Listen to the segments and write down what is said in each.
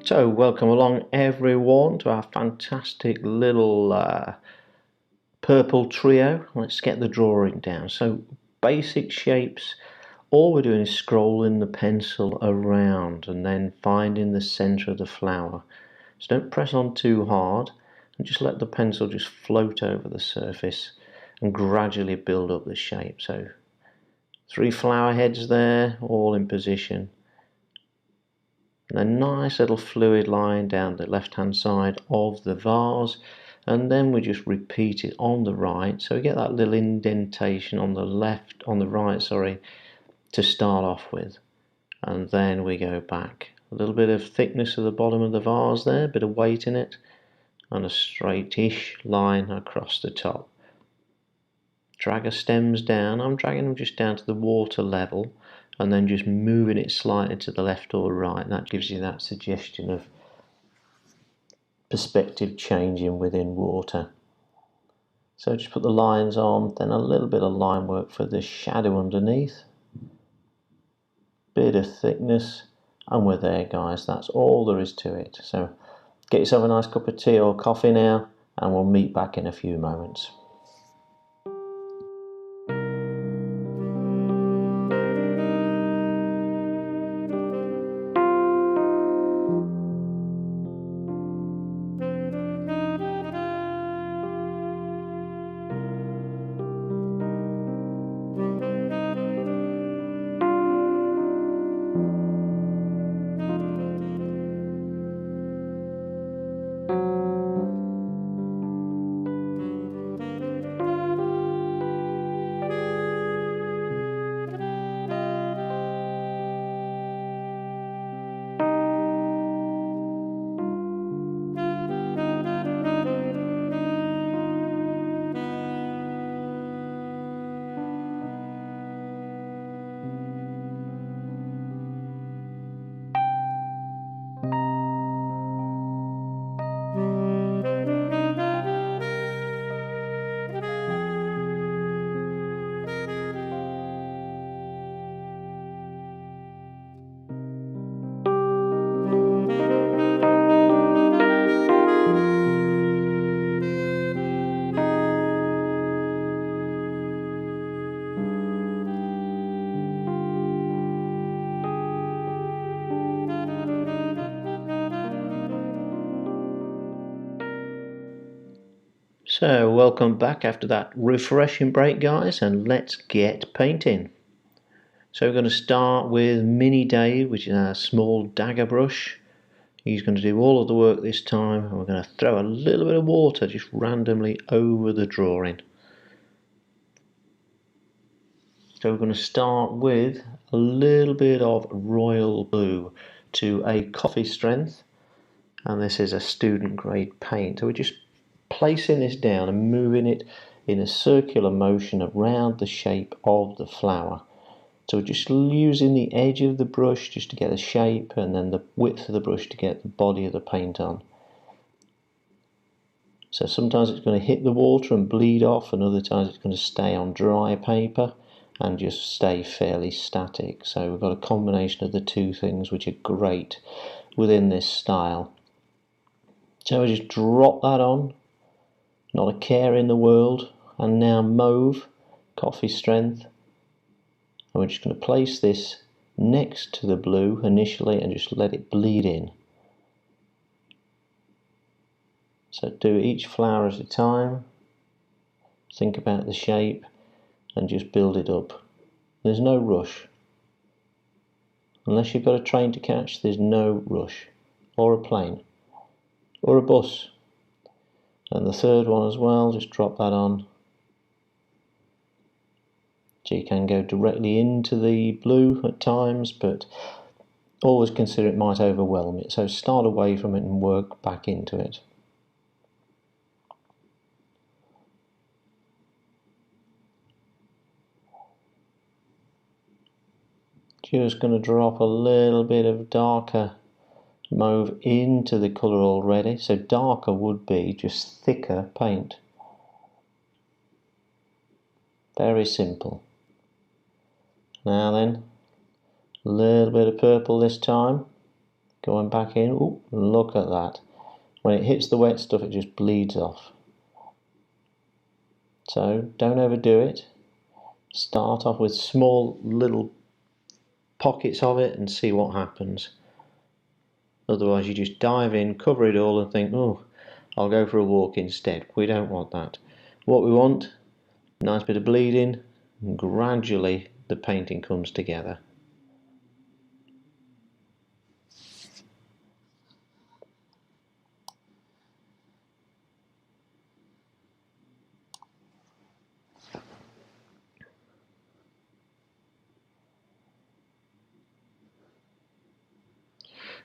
So welcome along everyone to our fantastic little purple trio. Let's get the drawing down. So basic shapes, all we're doing is scrolling the pencil around and then finding the center of the flower. So don't press on too hard and just let the pencil just float over the surface and gradually build up the shape. So 3 flower heads there, all in position. And a nice little fluid line down the left hand side of the vase, and then we just repeat it on the right, so we get that little indentation on the right, to start off with, and then we go back. A little bit of thickness at the bottom of the vase there, a bit of weight in it, and a straightish line across the top. Drag our stems down. I'm dragging them just down to the water level and then just moving it slightly to the left or right. That gives you that suggestion of perspective changing within water. So just put the lines on, then a little bit of line work for the shadow underneath. Bit of thickness, and we're there, guys. That's all there is to it. So get yourself a nice cup of tea or coffee now, and we'll meet back in a few moments. So welcome back after that refreshing break, guys, and let's get painting. So we're going to start with Mini Dave, which is our small dagger brush. He's going to do all of the work this time, and we're going to throw a little bit of water just randomly over the drawing. So we're going to start with a little bit of royal blue to a coffee strength, and this is a student grade paint. So we're just placing this down and moving it in a circular motion around the shape of the flower. So we're just using the edge of the brush just to get the shape, and then the width of the brush to get the body of the paint on. So sometimes it's going to hit the water and bleed off, and other times it's going to stay on dry paper and just stay fairly static. So we've got a combination of the two things which are great within this style. So we just drop that on, not a care in the world, and now mauve, coffee strength, and we're just going to place this next to the blue initially and just let it bleed in. So do each flower at a time, think about the shape and just build it up. There's no rush. Unless you've got a train to catch, there's no rush, or a plane, or a bus. And the third one as well, just drop that on. So you can go directly into the blue at times, but always consider it might overwhelm it. So start away from it and work back into it. Just going to drop a little bit of darker mauve into the colour already. So darker would be just thicker paint. Very simple. Now then, a little bit of purple this time. Going back in. Ooh, look at that. When it hits the wet stuff, it just bleeds off. So don't overdo it. Start off with small little pockets of it and see what happens. Otherwise you just dive in, cover it all and think, oh, I'll go for a walk instead. We don't want that. What we want, nice bit of bleeding, and gradually the painting comes together.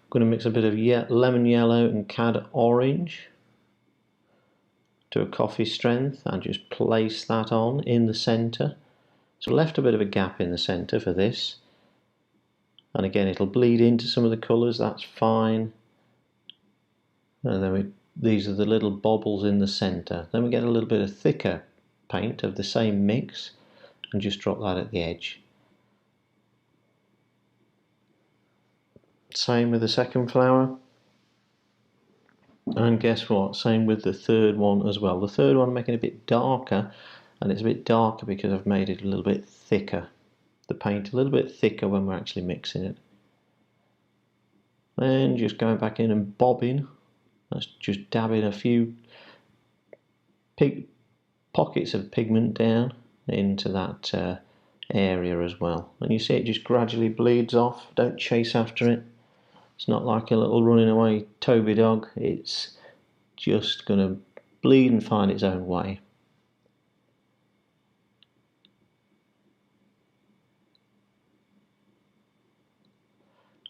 I'm going to mix a bit of lemon yellow and cad orange to a coffee strength and just place that on in the centre. So left a bit of a gap in the centre for this, and again it'll bleed into some of the colours, that's fine. And then these are the little bobbles in the centre. Then we get a little bit of thicker paint of the same mix and just drop that at the edge. Same with the second flower, and guess what, same with the third one as well. The third one I'm making a bit darker, and it's a bit darker because I've made it a little bit thicker, the paint a little bit thicker when we're actually mixing it. Then just going back in and bobbing, that's just dabbing a few pockets of pigment down into that area as well, and you see it just gradually bleeds off. Don't chase after it. It's not like a little running away Toby dog, it's just going to bleed and find its own way.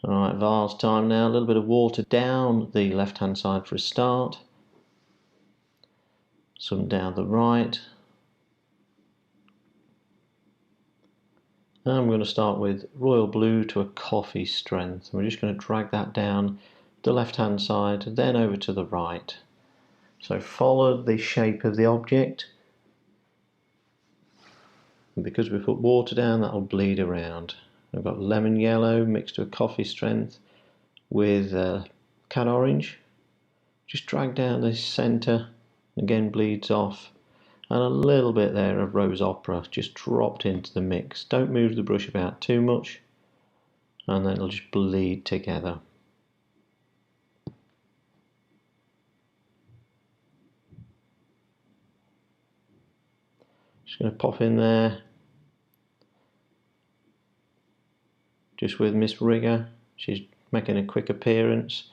Alright, vase time now. A little bit of water down the left hand side for a start, some down the right, and I'm going to start with royal blue to a coffee strength. We're just going to drag that down the left hand side, then over to the right. So follow the shape of the object, and because we put water down, that will bleed around. I've got lemon yellow mixed to a coffee strength with cad orange. Just drag down the centre, again bleeds off, and a little bit there of rose opera just dropped into the mix. Don't move the brush about too much, and then it'll just bleed together. Just going to pop in there just with Miss Rigger. She's making a quick appearance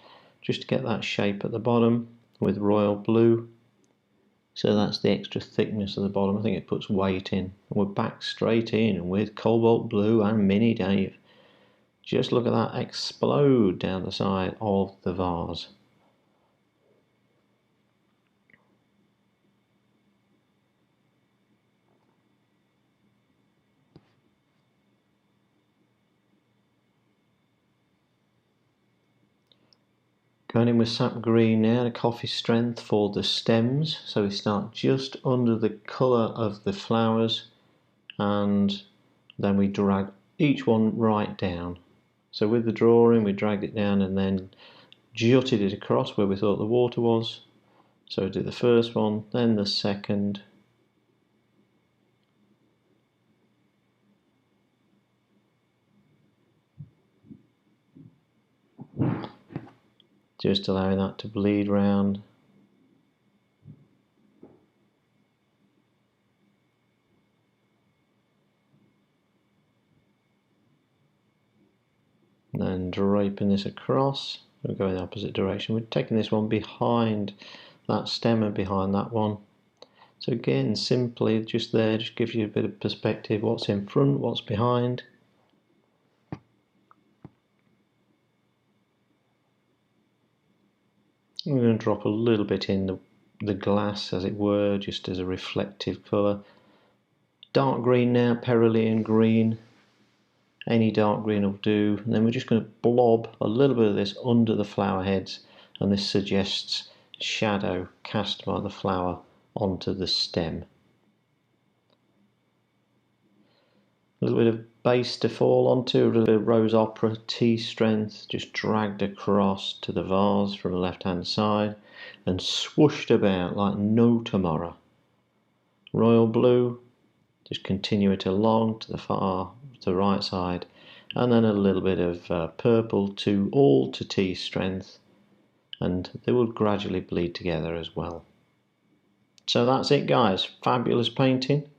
just to get that shape at the bottom with royal blue. So that's the extra thickness at the bottom. I think it puts weight in. And we're back straight in with cobalt blue and Mini Dave. Just look at that explode down the side of the vase. Going in with sap green now, a coffee strength for the stems. So we start just under the colour of the flowers, and then we drag each one right down. So with the drawing we dragged it down and then jutted it across where we thought the water was. So do the first one, then the second, just allowing that to bleed round. And then draping this across. We'll go in the opposite direction. We're taking this one behind that stem and behind that one. So again, simply just there, just gives you a bit of perspective, what's in front, what's behind. We're going to drop a little bit in the glass, as it were, just as a reflective colour. Dark green now, Perulian green. Any dark green will do. And then we're just going to blob a little bit of this under the flower heads, and this suggests shadow cast by the flower onto the stem. a little bit of base to fall onto, a little bit of Rose Opera tea strength just dragged across to the vase from the left hand side and swooshed about like no tomorrow. Royal blue, just continue it along to the right side, and then a little bit of purple to all to tea strength, and they will gradually bleed together as well. So that's it guys, fabulous painting,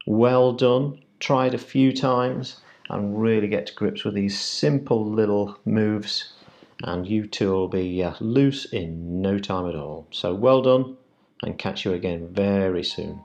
well done. Try it a few times and really get to grips with these simple little moves, and you too will be loose in no time at all. So well done, and catch you again very soon.